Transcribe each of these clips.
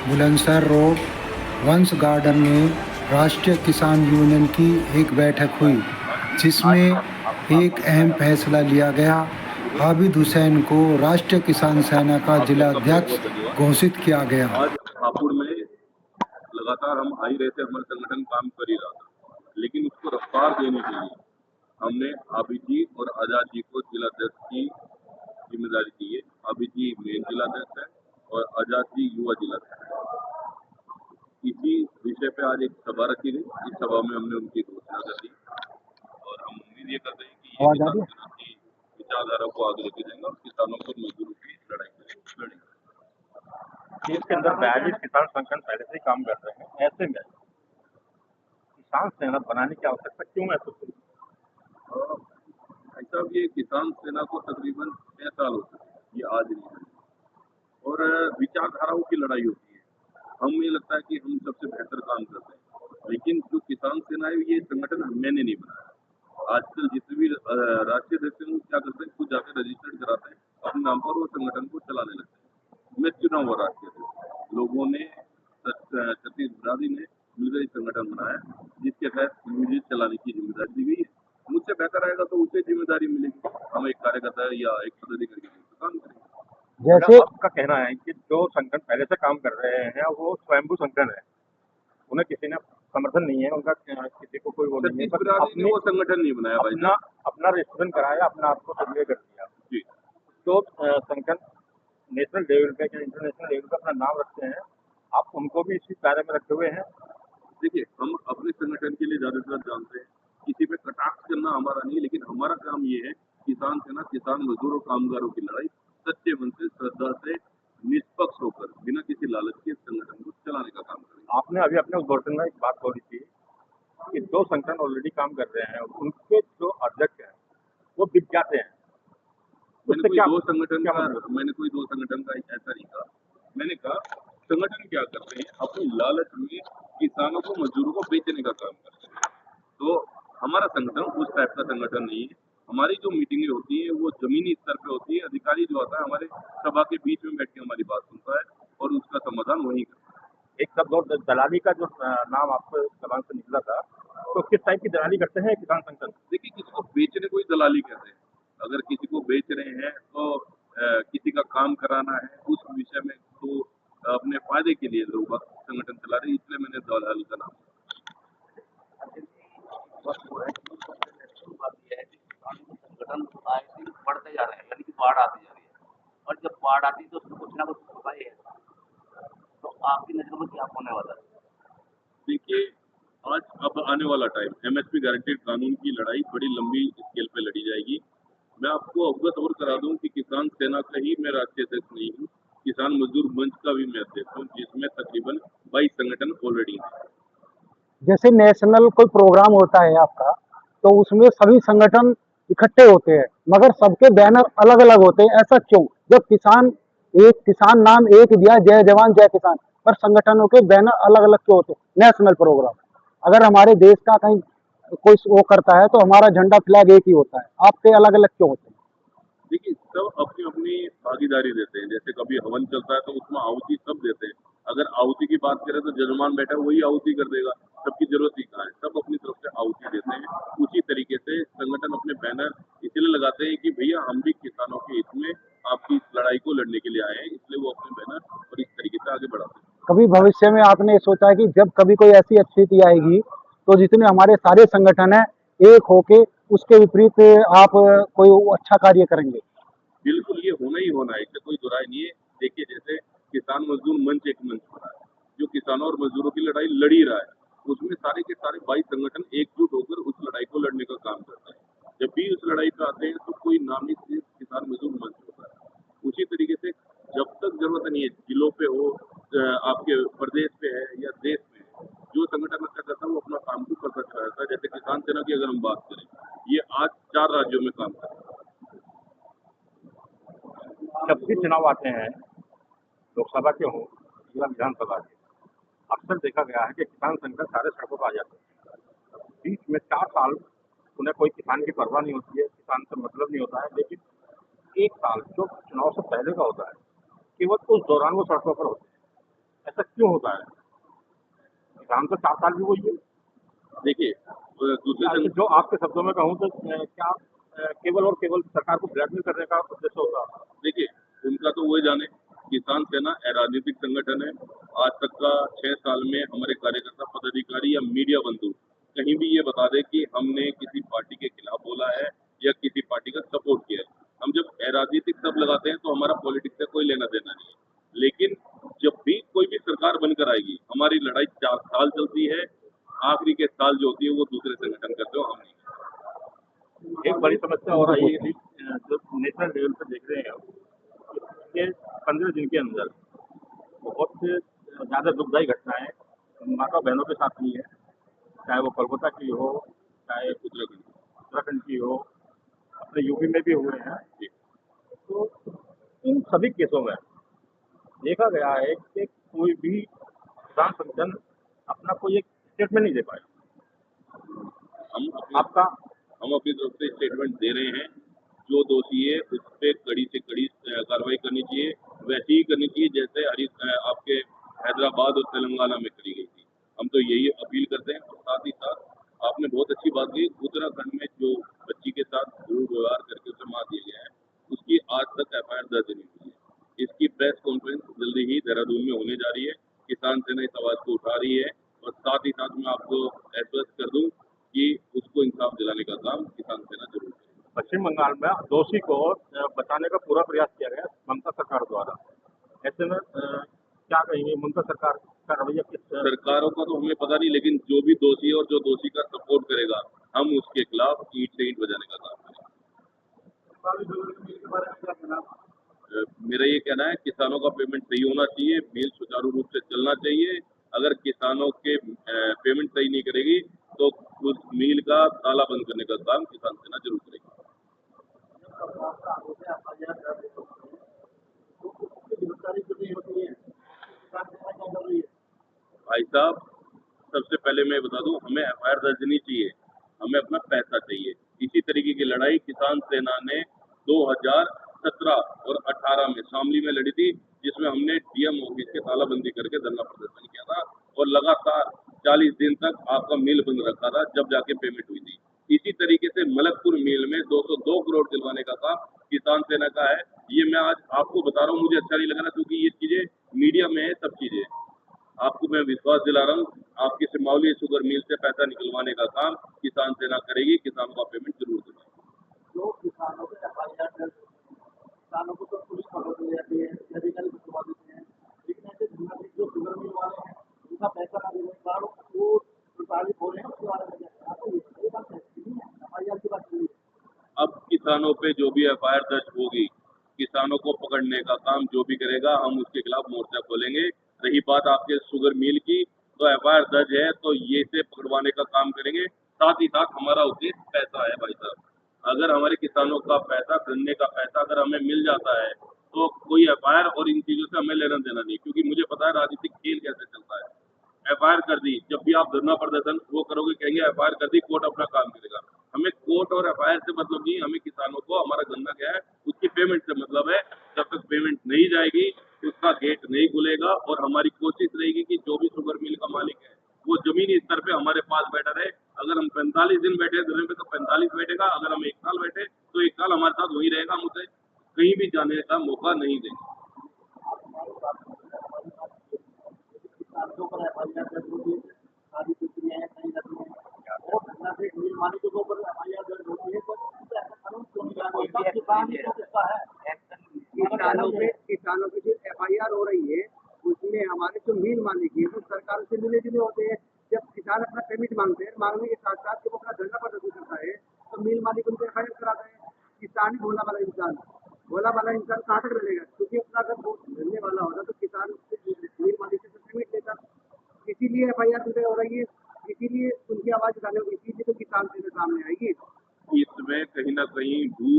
Bulandshahr road वंश garden में राष्ट्रीय किसान यूनियन की एक बैठक हुई, जिसमें एक अहम फैसला लिया गया। आबिद हुसैन को राष्ट्रीय किसान सेना का जिला अध्यक्ष घोषित किया गया। आज हापुड़ में लगातार हम आ ही रहे थे, हमारा संगठन काम कर ही रहा था, लेकिन उसको रफ्तार देने के लिए हमने आबिद जी और आजाद जी को जिलाध्यक्ष की जिम्मेदारी दी है। आबिद जी मेन जिलाध्यक्ष है और आजाद जी युवा जिलाध्यक्ष है। इसी विषय पे आज एक सभा रखी गई। इस सभा में हमने उनकी घोषणा कर दी और हम उम्मीद ये करते हैं कि ये किसान सेना की विचारधारा को आगे लेके जाएंगे और किसानों और मजदूरों की लड़ाई करेंगे। देश के अंदर 42 किसान संगठन पहले से ही काम कर रहे हैं। ऐसे में किसान सेना बनाने की आवश्यकता क्यों महसूस हुई? भाई साहब, ये किसान सेना को तकरीबन 6 साल हो चुके हैं, ये आज नहीं है। और विचारधाराओं की लड़ाई होती है। हमें लगता है कि हम सबसे बेहतर काम करते हैं, लेकिन जो किसान सेना है ये संगठन मैंने नहीं बनाया। आजकल जितने भी राष्ट्रीय अध्यक्ष हैं वो क्या करते हैं, खुद जाकर रजिस्टर्ड कराते हैं अपने नाम पर, वो संगठन को चलाने लगते हैं। मैं चुना हुआ राष्ट्रीय अध्यक्ष, लोगों ने सतीश ब्रादी ने मिलकर एक संगठन बनाया जिसके तहत मुझे चलाने की जिम्मेदारी दी गई है। मुझसे बेहतर आएगा तो उसे जिम्मेदारी मिलेगी। हम एक कार्यकर्ता या एक पदाधिकारी के रूप में काम करेंगे। जैसे आपका कहना है कि जो संगठन पहले से काम कर रहे हैं वो स्वयंभू संगठन है, उन्हें किसी ने समर्थन नहीं है, उनका किसी को कोई वो नहीं है, अपने वो संगठन नहीं बनाया भाई, अपना रजिस्ट्रेशन कराया, अपना आपको सक्रिय कर दिया जी। तो संगठन नेशनल लेवल पे या इंटरनेशनल लेवल पे अपना नाम रखते हैं, आप उनको भी इसी दायरे में रखे हुए हैं। देखिए, हम अपने संगठन के लिए ज्यादा से ज्यादा जानते हैं, किसी पे कटाक्ष करना हमारा नहीं, लेकिन हमारा काम ये है किसान सेना किसान मजदूरों कामगारों की लड़ाई सच्चे मन से, श्रद्धा से, निष्पक्ष होकर, बिना किसी लालच के संगठन को चलाने का काम करें। आपने अभी अपने उद्घाटन में एक बात बोली थी कि जो संगठन ऑलरेडी काम कर रहे हैं उनके जो अध्यक्ष हैं वो बिक जाते हैं। मैंने कोई दो संगठन का ऐसा नहीं कहा। मैंने कहा संगठन क्या करते हैं, अपनी लालच में किसानों को मजदूरों को बेचने का काम करते हैं। तो हमारा संगठन उस टाइप का संगठन नहीं है। हमारी जो मीटिंगें होती हैं वो जमीनी स्तर पे होती है। अधिकारी जो आता है हमारे सभा के बीच में बैठ के हमारी बात सुनता है और उसका समाधान वही करता है। एक शब्द और दलाली का जो नाम आपको जबान से निकला था, तो किस टाइप की दलाली करते हैं किसान संगठन? देखिए, किसी को बेचने को ही दलाली कहते हैं। अगर किसी को बेच रहे हैं तो किसी का काम कराना है उस विषय में, तो अपने फायदे के लिए लोग संगठन चला रहे हैं, इसलिए मैंने दलाल का नाम। संगठन आए दिन बढ़ते जा रहे हैं, यानी कि बाढ़ आती जा रही है, और जब बाढ़ आती है तो उसमें कुछ ना कुछ होता ही है। तो आपकी नजर में क्या होने वाला है? देखिए, आज अब आने वाला टाइम, एमएसपी गारंटेड कानून की लड़ाई बड़ी लंबी स्केल पे लड़ी जाएगी। मैं आपको अवगत और करा दूं कि किसान सेना का ही मैं राष्ट्रीय अध्यक्ष नहीं हूँ, किसान मजदूर मंच का भी मैं अध्यक्ष हूँ, जिसमें तकरीबन 22 संगठन ऑलरेडी हैं। जैसे नेशनल कोई प्रोग्राम होता है आपका, तो उसमें सभी संगठन इकट्ठे होते हैं, मगर सबके बैनर अलग अलग होते हैं, ऐसा क्यों? जब एक किसान नाम एक दिया, जय जवान जय किसान, पर संगठनों के बैनर अलग अलग क्यों होते हैं? नेशनल प्रोग्राम अगर हमारे देश का कहीं कोई वो करता है तो हमारा झंडा फ्लैग एक ही होता है, आपके अलग अलग क्यों होते हैं? देखिए, सब अपनी अपनी भागीदारी देते हैं। जैसे कभी हवन चलता है तो उसमें आहुति सब देते हैं। अगर आहुति की बात करें तो जजमान बैठा है वही आहुति कर देगा, सबकी जरूरत ही कहाँ है, सब अपनी तरफ से आहुति देते हैं। उसी तरीके से संगठन अपने बैनर इसलिए लगाते हैं कि भैया हम भी किसानों के हित में आपकी इस लड़ाई को लड़ने के लिए आए हैं, इसलिए वो अपने बैनर और इस तरीके से आगे बढ़ाते हैं। कभी भविष्य में आपने सोचा है कि जब कभी कोई ऐसी स्थिति आएगी तो जितने हमारे सारे संगठन है एक होके उसके विपरीत आप कोई अच्छा कार्य करेंगे? बिल्कुल, ये होना ही होना है, इससे कोई दुराई नहीं है। देखिए, जैसे किसान मजदूर मंच एक मंच बना है जो किसानों और मजदूरों की लड़ाई लड़ ही रहा है, उसमें सारे के सारे 22 संगठन एकजुट होकर उस लड़ाई को लड़ने का काम करते हैं। जब भी उस लड़ाई पे आते हैं तो कोई नामी सिर्फ किसान मजदूर मंच होता है। उसी तरीके से जब तक जरूरत नहीं है, जिलों पे हो, आपके प्रदेश पे है या देश में है, जो संगठन अच्छा करता है वो अपना काम को करता चला जाता है। जैसे किसान सेना की अगर हम बात करें, ये आज 4 राज्यों में काम कर रहा है। जब भी चुनाव आते हैं, लोकसभा के हों या विधानसभा के, अक्सर देखा गया है कि किसान संगठन सारे सड़कों पर आ जाते हैं। बीच में 4 साल उन्हें कोई किसान की परवाह नहीं होती है, किसान से मतलब नहीं होता है, लेकिन 1 साल जो चुनाव से पहले का होता है केवल उस दौरान वो सड़कों पर होते हैं। ऐसा क्यों होता है? किसान तो 4 साल भी वही है। देखिए दूसरे अच्छा, जो आपके शब्दों में कहूँ तो क्या केवल और केवल सरकार को ब्लैकमेल करने का उद्देश्य होता है? देखिए उनका तो वही जाने। किसान सेना अराजनीतिक संगठन है। आज तक का 6 साल में हमारे कार्यकर्ता पदाधिकारी या मीडिया बंधु कहीं भी ये बता दे कि हमने किसी पार्टी के खिलाफ बोला है या किसी पार्टी का सपोर्ट किया है। हम जब अराजनीतिक शब्द लगाते हैं तो हमारा पॉलिटिक्स से कोई लेना देना नहीं है। लेकिन जब भी कोई भी सरकार बनकर आएगी, हमारी लड़ाई 4 साल चलती है। आखिरी के साल जो होती है वो दूसरे संगठन करते हो, हम नहीं। एक बड़ी समस्या हो रही है जो नेशनल लेवल पे देख रहे हैं हम, कि 15 दिन के अंदर बहुत ज़्यादा दुखदायी घटनाएं माता बहनों के साथ हुई है, चाहे वो कोलकाता की हो, चाहे उत्तराखंड की हो, अपने यूपी में भी हुए हैं। तो इन सभी केसों में देखा गया है कि कोई भी किसान संगठन अपना कोई एक स्टेटमेंट नहीं दे पाया। आपका हम अपनी तरफ से स्टेटमेंट दे रहे हैं। जो दोषी है उस पर कड़ी से कड़ी कार्रवाई करनी चाहिए, वैसी ही करनी चाहिए जैसे आपके हैदराबाद और तेलंगाना में करी गई थी। हम तो यही अपील करते हैं। और साथ ही साथ आपने बहुत अच्छी बात की, उत्तराखंड में जो बच्ची के साथ दुर्व्यवहार करके उसे मार दिया गया है, उसकी आज तक एफआईआर दर्ज नहीं हुई है। इसकी प्रेस कॉन्फ्रेंस जल्दी ही देहरादून में होने जा रही है। किसान सेना इस आवाज को उठा रही है और साथ ही साथ मैं आपको एश्वस्त कर दूं कि उसको इंसाफ दिलाने का काम किसान सेना जरूर करेगी। पश्चिम बंगाल में दोषी को बचाने का पूरा प्रयास किया गया ममता सरकार द्वारा। ऐसे में क्या कहेंगे, ममता सरकार का रवैया किस सरकारों का तो हमें पता नहीं, लेकिन जो भी दोषी है और जो दोषी का सपोर्ट करेगा, हम उसके खिलाफ ईंट से ईंट बजाने का काम करेंगे। मेरा ये कहना है किसानों का पेमेंट सही होना चाहिए, मिल सुचारू रूप से चलना चाहिए। अगर किसानों के पेमेंट सही नहीं करेगी तो उस मिल का ताला बंद करने का काम किसान सेना जरूर करेगी। भाई साहब, सबसे पहले मैं बता दूं, हमें एफआईआर दर्ज नहीं चाहिए, हमें अपना पैसा चाहिए। इसी तरीके की लड़ाई किसान सेना ने 2017 और 18 में शामली में लड़ी थी, जिसमें हमने डीएम ऑफिस के तालाबंदी करके धरना प्रदर्शन किया था और लगातार 40 दिन तक आपका मिल बंद रखा था, जब जाके पेमेंट हुई थी। इसी तरीके से मलकपुर मिल में 202 करोड़ दिलवाने का काम किसान सेना का है। ये मैं आज आपको बता रहा हूँ, मुझे अच्छा नहीं लग रहा क्योंकि ये चीजें मीडिया में है, सब चीजें। आपको मैं विश्वास दिला रहा हूँ, आपकी सिमावली शुगर मिल से पैसा निकलवाने का काम किसान सेना करेगी, किसानों का पेमेंट जरूर दिलाएगी। जो किसानों को एफआईआर दर्ज, किसानों को तो पुलिस पकड़ ली जाती है, अधिकारी को छुपा देते हैं, लेकिन ऐसे जो शुगर मिल वाले हैं उनका पैसा ना देने के बाद वो प्रताड़ित हो रहे हैं, उसके बारे में क्या कहना है? ये बात नहीं है, एफआईआर की बात नहीं है। अब किसानों पे जो भी एफआईआर दर्ज होगी, किसानों को पकड़ने का काम जो भी करेगा, हम उसके खिलाफ मोर्चा खोलेंगे। रही बात आपके शुगर मिल की, तो एफआईआर दर्ज है तो ये से पकड़वाने का काम करेंगे। साथ ही साथ हमारा उद्देश्य पैसा है भाई साहब। अगर हमारे किसानों का पैसा, गन्ने का पैसा अगर हमें मिल जाता है तो कोई एफआईआर और इन चीजों से हमें लेना देना नहीं, क्योंकि मुझे पता है राजनीतिक खेल कैसे चलता है। एफआईआर कर दी, जब भी आप धरना प्रदर्शन वो करोगे, कहेंगे एफआईआर कर दी, कोर्ट अपना काम करेगा। हमें कोर्ट और एफआईआर से मतलब नहीं, हमें किसानों को हमारा गन्ना क्या है उसकी पेमेंट से मतलब है। जब तक पेमेंट नहीं जाएगी उसका गेट नहीं खुलेगा और हमारी कोशिश रहेगी कि जो भी शुगर मिल का मालिक है वो जमीनी स्तर पे हमारे पास बैठा रहे। अगर हम 45 दिन बैठे धरने पे तो 45 बैठेगा, अगर हम 1 साल बैठे तो 1 साल हमारे साथ वही रहेगा। हम उसे कहीं भी जाने का मौका नहीं देंगे। किसानों पर एफआईआर दर्ज होती है, सारी प्रक्रियाएं सही रहती हैं और घटना से मिल मालिकों के ऊपर एफआईआर दर्ज होती है, तो ऐसा कानून क्यों नहीं लागू होता? किसान ही तो किस्सा है। किसानों की जो एफआईआर हो रही है उसमें हमारे जो मिल मालिक है वो सरकार से मिले जुले होते हैं। जब किसान अपना पेमेंट मांगते हैं, मांगने के साथ साथ जब अपना धरना प्रदर्शन करता है तो मिल मालिक उनको एफआईआर कराता है। किसान ही भोला वाला इंसान कहाँ तक रहेगा? क्योंकि अपना अगर वो मिलने वाला होता तो किसान मिल मालिक से पेमेंट लेता। इसीलिए एफआईआर उनपे हो रही है, इसीलिए उनकी आवाज उठाने होगी, इसीलिए तो किसान से सामने आएगी। इसमें कहीं ना कहीं भू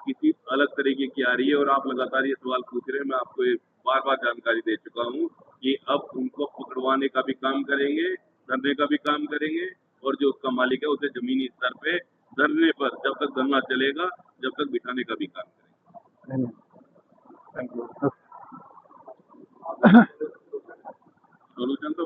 किसी अलग तरीके की आ रही है और आप लगातार ये सवाल पूछ रहे हैं। मैं आपको बार बार जानकारी दे चुका हूँ कि अब उनको पकड़वाने का भी काम करेंगे, धरने का भी काम करेंगे और जो उसका मालिक है उसे जमीनी स्तर पे धरने पर जब तक धरना चलेगा जब तक बिठाने का भी काम करेंगे। Thank you. सोल्यूशन तो